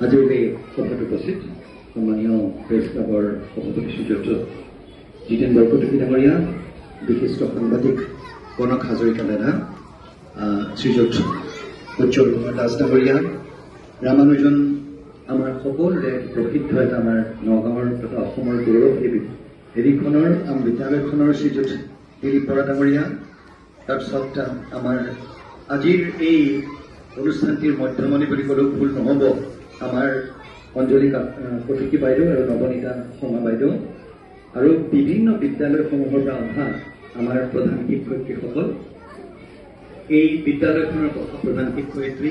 আজিৰ এই সভাত উপস্থিত সম্মানীয় প্ৰেছ ক্লাবৰ সভাপতি শ্ৰীযুত জিতেন বৰকটকী ডাঙৰীয়া, বিশিষ্ট সাংবাদিক কনক হাজৰিকা দাদা, শ্ৰীযুত উজ্জ্বল কুমাৰ দাস ডাঙৰীয়া, ৰামানুজন, আমাৰ সকলোৰে প্ৰসিদ্ধ এটা আমাৰ নগাঁৱৰ তথা অসমৰ গৌৰৱ হেৰিখনৰ বিদ্যালয়খনৰ শ্ৰীযুত দিলীপ বৰা ডাঙৰীয়া, তাৰপিছত আমাৰ আজিৰ এই অনুষ্ঠানটিৰ মধ্যমণি বুলি ক'লেও ভুল নহ'ব আমাৰ অঞ্জলি কটকী বাইদেউ আৰু নৱনীতা শৰ্মা বাইদেউ, আৰু বিভিন্ন বিদ্যালয়সমূহৰ পৰা অহা আমাৰ প্ৰধান শিক্ষয়িত্ৰীসকল, এই বিদ্যালয়খনৰ প্ৰধান শিক্ষয়িত্ৰী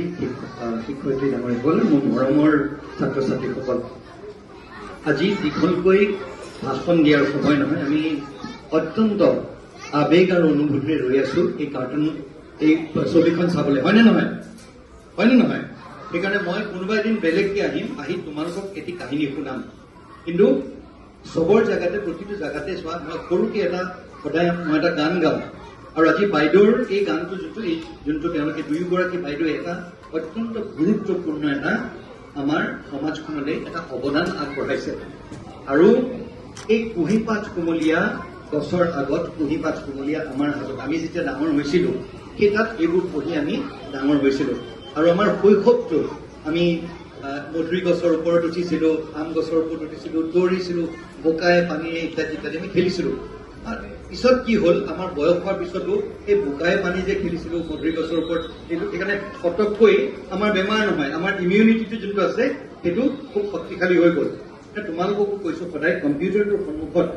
ডাঙৰীয়াসকল, মোৰ মৰমৰ ছাত্ৰ ছাত্ৰীসকল, আজি দীঘলকৈ ভাষণ দিয়াৰ সময় নহয়। আমি অত্যন্ত আবেগ আৰু অনুভূতিৰে ৰৈ আছো এই ছবিখন চাবলৈ, হয়নে নহয়? হয়নে নহয়? সেইকাৰণে মই কোনোবা এদিন বেলেগকৈ আহি তোমালোকক এটি কাহিনী শুনাম, কিন্তু চবৰ জেগাতে প্ৰতিটো জেগাতে চোৱা, মই সৰুকৈ সদায় মই এটা গান গাওঁ, আৰু আজি বাইদেউৰ এই গানটো যোনটো তেওঁলোকে দুয়োগৰাকী বাইদেৱে এটা অত্যন্ত গুৰুত্বপূৰ্ণ আমাৰ সমাজখনলৈ এটা অৱদান আগবঢ়াইছে। আৰু এই কুঁহিপাত কুমলীয়া গছৰ আগত, কুঁহিপাত কুমলীয়া আমাৰ হাতত, আমি যেতিয়া ডাঙৰ হৈছিলো সেই তাত এইবোৰ পঢ়ি আমি ডাঙৰ হৈছিলো। আৰু আমাৰ শৈশৱটো আমি মধুৰি গছৰ ওপৰত উঠিছিলো, আম গছৰ ওপৰত উঠিছিলো, দৌৰিছিলো, বোকাই পানীৰে ইত্যাদি ইত্যাদি আমি খেলিছিলো। পিছত কি হ'ল, আমাৰ বয়স হোৱাৰ পিছতো এই বোকাই পানী যে খেলিছিলো মধুৰি গছৰ ওপৰত, সেইকাৰণে ফটককৈ আমাৰ বেমাৰ নহয়, আমাৰ ইমিউনিটিটো যোনটো আছে সেইটো খুব শক্তিশালী হৈ গ'ল। তোমালোককো কৈছো, সদায় কম্পিউটাৰটোৰ সন্মুখত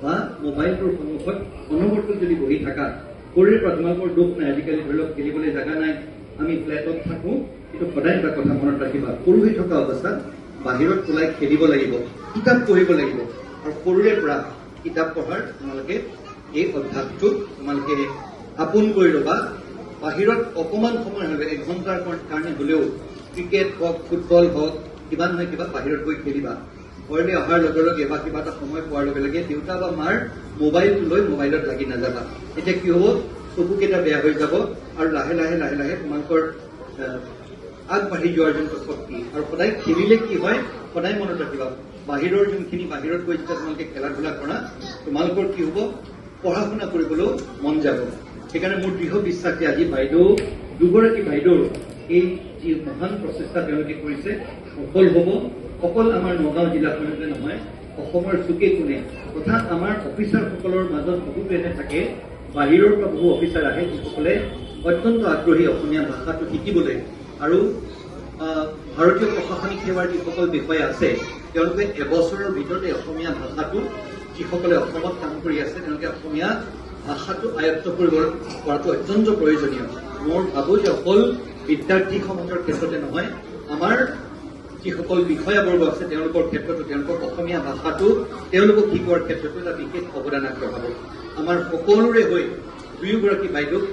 বা মোবাইলটোৰ সন্মুখত অনবৰতে যদি বহি থাকা, সৰুৰে পৰা তোমালোকৰ দুখ নাই, আজিকালি ধৰি লওক খেলিবলৈ জেগা নাই, আমি ফ্লেটত থাকো, কিন্তু সদায় এটা কথা মনত ৰাখিবা, সৰু হৈ থকা অৱস্থাত বাহিৰত ওলাই খেলিব লাগিব, কিতাপ পঢ়িব লাগিব, আৰু সৰুৰে পৰা কিতাপ পঢ়াৰ তোমালোকে এই অভ্যাসটো তোমালোকে আপোন কৰি ল'বা। বাহিৰত অকণমান সময় হ'লে, 1 ঘণ্টাৰ কাৰণে হ'লেও ক্ৰিকেট হওক, ফুটবল হওক, কিবা নহয় কিবা বাহিৰত গৈ খেলিবা। ঘৰলৈ অহাৰ লগে লগে বা কিবা এটা সময় পোৱাৰ লগে লগে দেউতা বা মাৰ মোবাইলটো লৈ মোবাইলত লাগি নাযাবা। এতিয়া কি হ'ব, চকুকেইটা বেয়া হৈ যাব, আৰু লাহে লাহে লাহে লাহে তোমালোকৰ আগবাঢ়ি যোৱাৰ যোনটো শক্তি, আৰু সদায় খেলিলে কি হয়, সদায় মনত ৰাখিবা, বাহিৰৰ যোনখিনি বাহিৰত গৈ যেতিয়া তোমালোকে খেলা ধূলা কৰা, তোমালোকৰ কি হ'ব, পঢ়া শুনা কৰিবলৈও মন যাব। সেইকাৰণে মোৰ দৃঢ় বিশ্বাস যে আজি দুগৰাকী বাইদেউৰ এই যি মহান প্ৰচেষ্টা তেওঁলোকে কৰিছে সফল হ'ব। অকল আমাৰ নগাঁও জিলাখনতে নহয়, অসমৰ চুকে কোণে, তথা আমাৰ অফিচাৰসকলৰ মাজত বহুতো এনে থাকে, বাহিৰৰ পৰা বহু অফিচাৰ আহে যিসকলে অত্যন্ত আগ্ৰহী অসমীয়া ভাষাটো শিকিবলৈ, আৰু ভাৰতীয় প্ৰশাসনিক সেৱাৰ যিসকল বিষয়া আছে তেওঁলোকে এবছৰৰ ভিতৰতে অসমীয়া ভাষাটো, যিসকলে অসমত কাম কৰি আছে তেওঁলোকে অসমীয়া ভাষাটো আয়ত্ত কৰিব পৰাটো অত্যন্ত প্ৰয়োজনীয়। মই ভাবোঁ যে অকল বিদ্যাৰ্থী সমাজৰ ক্ষেত্ৰতে নহয়, আমাৰ যিসকল বিষয়াবৰ্গ আছে তেওঁলোকৰ ক্ষেত্ৰতো তেওঁলোকক অসমীয়া ভাষাটো তেওঁলোকক শিকোৱাৰ ক্ষেত্ৰতো এটা বিশেষ অৱদান আগবঢ়াব। আমাৰ সকলোৰে হৈ দুয়োগৰাকী বাইদেউক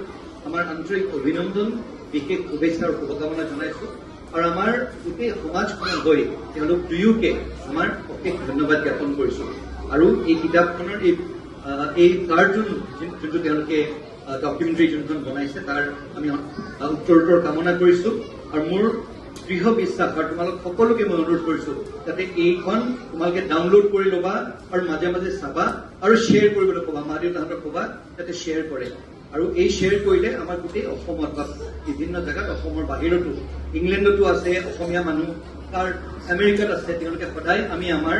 আমাৰ আন্তৰিক অভিনন্দন, বিশেষ শুভেচ্ছা আৰু শুভকামনা জনাইছো, আৰু আমাৰ গোটেই সমাজখনৰ হৈ তেওঁলোক দুয়োকে আমাৰ অশেষ ধন্যবাদ জ্ঞাপন কৰিছো। আৰু এই কিতাপখনৰ এই কাৰ্টুন যোনটো তেওঁলোকে ডকুমেণ্টাৰী যোনখন বনাইছে তাৰ আমি উত্তৰোত্তৰ কামনা কৰিছো, আৰু মোৰ দৃঢ় বিশ্বাস, আৰু তোমালোক সকলোকে মই অনুৰোধ কৰিছো যাতে এইখন তোমালোকে ডাউনলোড কৰি ল'বা, আৰু মাজে মাজে চাবা, আৰু শ্বেয়াৰ কৰিবলৈ ক'বা, মা দেউতাহঁতক ক'বা যাতে শ্বেয়াৰ কৰে। আৰু এই শ্বেয়াৰ কৰিলে আমাৰ গোটেই অসমত বা বিভিন্ন জেগাত, অসমৰ বাহিৰতো, ইংলেণ্ডতো আছে অসমীয়া মানুহ, তাৰ আমেৰিকাত আছে, তেওঁলোকে সদায় আমি আমাৰ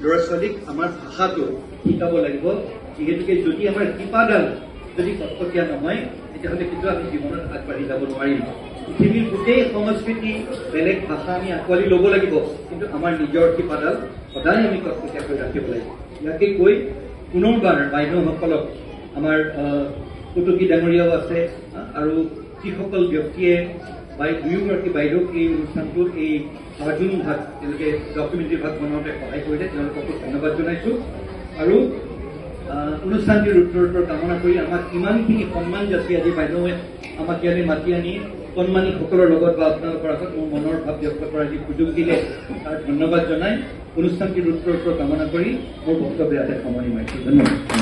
ল'ৰা ছোৱালীক আমাৰ ভাষাটো শিকাব লাগিব। যিহেতুকে যদি আমাৰ শিপাডাল যদি কটকটীয়া নহয়, তেতিয়াহ'লে কিন্তু আমি জীৱনত আগবাঢ়ি যাব নোৱাৰিম। পৃথিৱীৰ গোটেই সংস্কৃতি, বেলেগ ভাষা আমি আঁকোৱালি ল'ব লাগিব, কিন্তু আমাৰ নিজৰ শিপাডাল সদায় আমি কটকটীয়াকৈ ৰাখিব লাগিব। ইয়াকে কৈ পুনৰবাৰ বাইদেউসকলক, আমাৰ কটকী ডাঙৰীয়াও আছে, আৰু যিসকল ব্যক্তিয়ে দুয়োগৰাকী বাইদেউক এই অনুষ্ঠানটোত এই কাৰ্টুন ভাগ, তেওঁলোকে ডকুমেণ্টাৰী ভাগ বনাওঁতে সহায় কৰিলে, তেওঁলোককো ধন্যবাদ জনাইছো। আৰু অনুষ্ঠানটিৰ উত্তৰোত্তৰ কামনা কৰি আমাক ইমানখিনি সন্মান যাচি আজি বাইদেৱে আমাক ইয়ালৈ মাতি আনি সন্মানীসকলৰ লগত বা আপোনালোকৰ আগত মোৰ মনৰ ভাৱ ব্যক্ত কৰাৰ যি সুযোগ দিলে তাৰ ধন্যবাদ জনাই অনুষ্ঠানটিৰ উত্তৰোত্তৰ কামনা কৰি মোৰ বক্তব্য ইয়াতে সামৰণি মাৰিছো। ধন্যবাদ।